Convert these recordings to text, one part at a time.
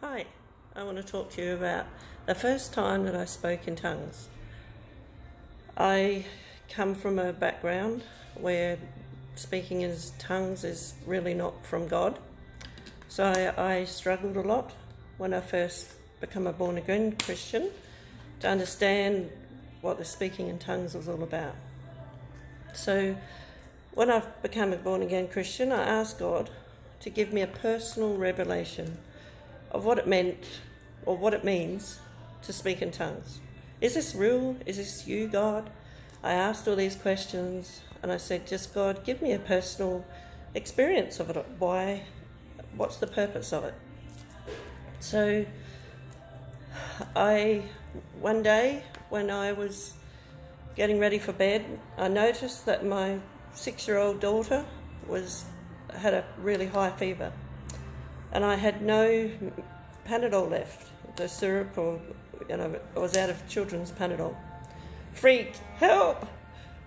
Hi, I want to talk to you about the first time that I spoke in tongues. I come from a background where speaking in tongues is really not from God. So I struggled a lot when I first became a born-again Christian to understand what the speaking in tongues was all about. So when I became a born-again Christian, I asked God to give me a personal revelation of what it meant or what it means to speak in tongues. Is this real? Is this you, God? I asked all these questions and I said, just God, give me a personal experience of it. Why? What's the purpose of it? So one day when I was getting ready for bed, I noticed that my 6-year-old daughter had a really high fever. And I had no Panadol left, the syrup, or, I was out of children's Panadol. Freaked, help!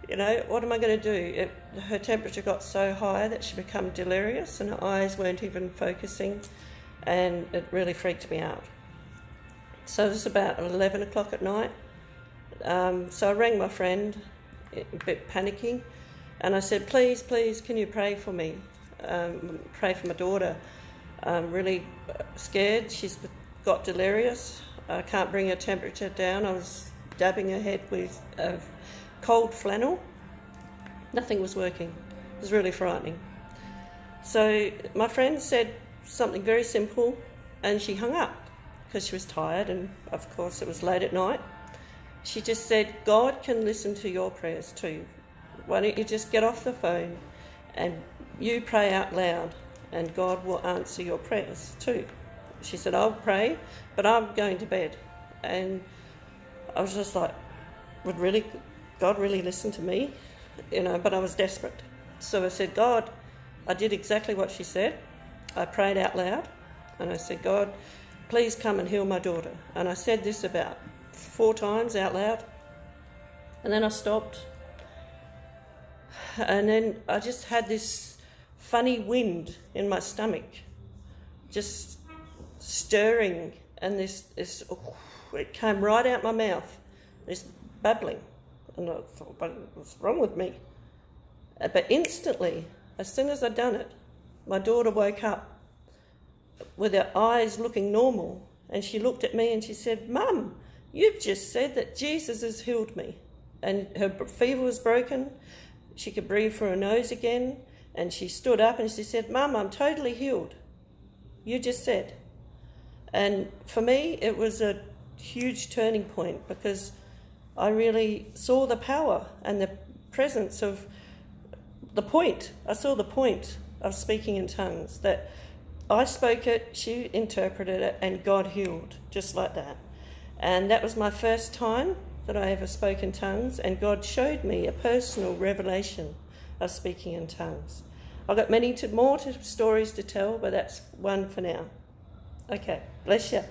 What am I going to do? Her temperature got so high that she became delirious and her eyes weren't even focusing, and it really freaked me out. So it was about 11 o'clock at night. So I rang my friend, a bit panicking, and I said, please, can you pray for me? Pray for my daughter. I'm really scared. She's got delirious. I can't bring her temperature down. I was dabbing her head with a cold flannel. Nothing was working. It was really frightening. So my friend said something very simple and she hung up because she was tired, and of course it was late at night. She just said, God can listen to your prayers too. Why don't you just get off the phone and you pray out loud, and God will answer your prayers too. She said, I'll pray, but I'm going to bed. And I was just like, would God really listen to me? But I was desperate. So I said, God, I did exactly what she said. I prayed out loud, and I said, God, please come and heal my daughter. And I said this about 4 times out loud, and then I stopped. And then I just had this funny wind in my stomach, just stirring, and it came right out my mouth, this babbling, and I thought, what's wrong with me? But instantly, as soon as I'd done it, my daughter woke up with her eyes looking normal, and she looked at me and she said, Mum, you've just said that Jesus has healed me. And her fever was broken, she could breathe through her nose again. And she stood up and she said, Mum, I'm totally healed. You just said. And for me, it was a huge turning point, because I really saw the power and the presence of the point. I saw the point of speaking in tongues, that I spoke it, she interpreted it, and God healed, just like that. And that was my first time that I ever spoke in tongues, and God showed me a personal revelation of speaking in tongues. I've got many more stories to tell, but that's one for now. Okay, bless you.